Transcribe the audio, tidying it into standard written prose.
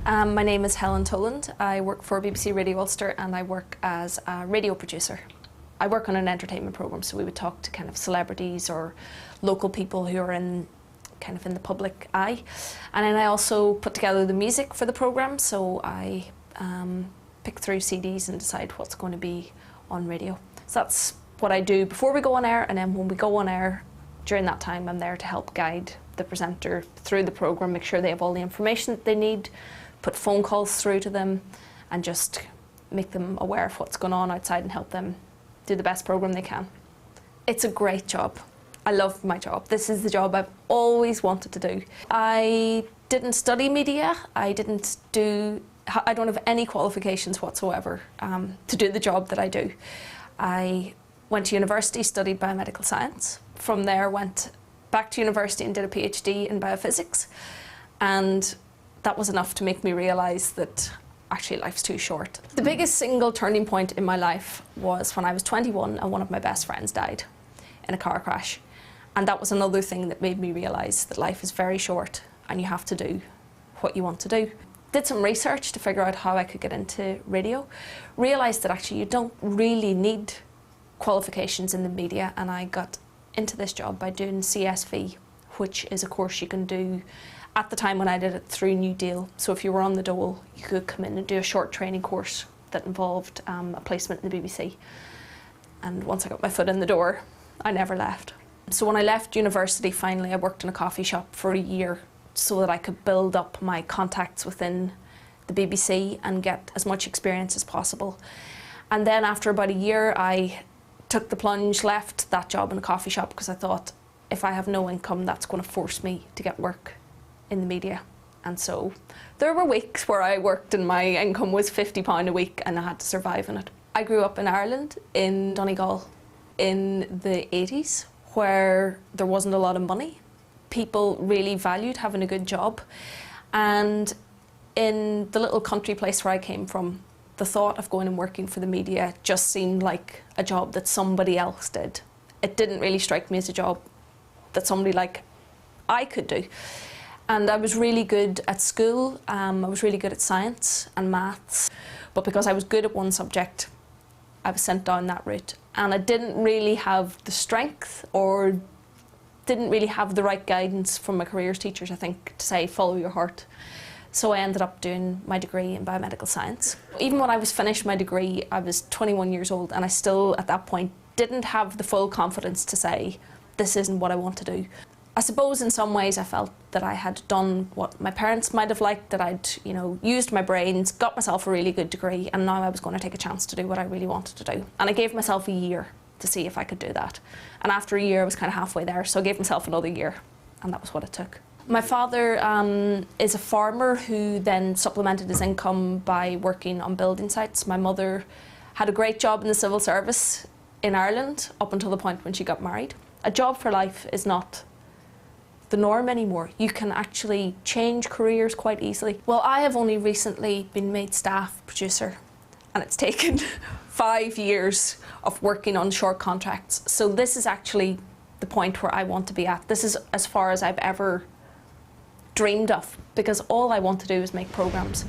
My name is Helen. I work for BBC Radio Ulster and I work as a radio producer. I work on an entertainment programme, so we would talk to kind of celebrities or local people who are in the public eye. And then I also put together the music for the programme, so I pick through CDs and decide what's going to be on radio. So that's what I do before we go on air, and then when we go on air, during that time I'm there to help guide the presenter through the programme, make sure they have all the information that they need, put phone calls through to them and just make them aware of what's going on outside and help them do the best programme they can. It's a great job. I love my job. This is the job I've always wanted to do. I didn't study media. I don't have any qualifications whatsoever to do the job that I do. I went to university, studied biomedical science. From there went back to university and did a PhD in biophysics, and that was enough to make me realise that actually life's too short. The biggest single turning point in my life was when I was 21 and one of my best friends died in a car crash. And that was another thing that made me realise that life is very short and you have to do what you want to do. Did some research to figure out how I could get into radio. Realised that actually you don't really need qualifications in the media, and I got into this job by doing CSV, which is a course you can do at the time when I did it through New Deal. So if you were on the dole, you could come in and do a short training course that involved a placement in the BBC. And once I got my foot in the door, I never left. So when I left university, finally, I worked in a coffee shop for a year so that I could build up my contacts within the BBC and get as much experience as possible. And then after about a year, I took the plunge, left that job in a coffee shop because I thought, if I have no income, that's going to force me to get work in the media. And so there were weeks where I worked and my income was £50 a week and I had to survive on it. I grew up in Ireland, in Donegal, in the 80s, where there wasn't a lot of money. People really valued having a good job. And in the little country place where I came from, the thought of going and working for the media just seemed like a job that somebody else did. It didn't really strike me as a job that somebody like I could do. And I was really good at school. I was really good at science and maths. But because I was good at one subject, I was sent down that route. And I didn't really have the strength or didn't really have the right guidance from my careers teachers, I think, to say, follow your heart. So I ended up doing my degree in biomedical science. Even when I was finished my degree, I was 21 years old and I still, at that point, didn't have the full confidence to say, this isn't what I want to do. I suppose in some ways I felt that I had done what my parents might have liked, that I'd, used my brains, got myself a really good degree, and now I was going to take a chance to do what I really wanted to do. And I gave myself a year to see if I could do that. And after a year, I was kind of halfway there, so I gave myself another year, and that was what it took. My father is a farmer who then supplemented his income by working on building sites. My mother had a great job in the civil service in Ireland up until the point when she got married. A job for life is not the norm anymore. You can actually change careers quite easily. Well, I have only recently been made staff producer, and it's taken 5 years of working on short contracts. So this is actually the point where I want to be at. This is as far as I've ever dreamed of, because all I want to do is make programmes.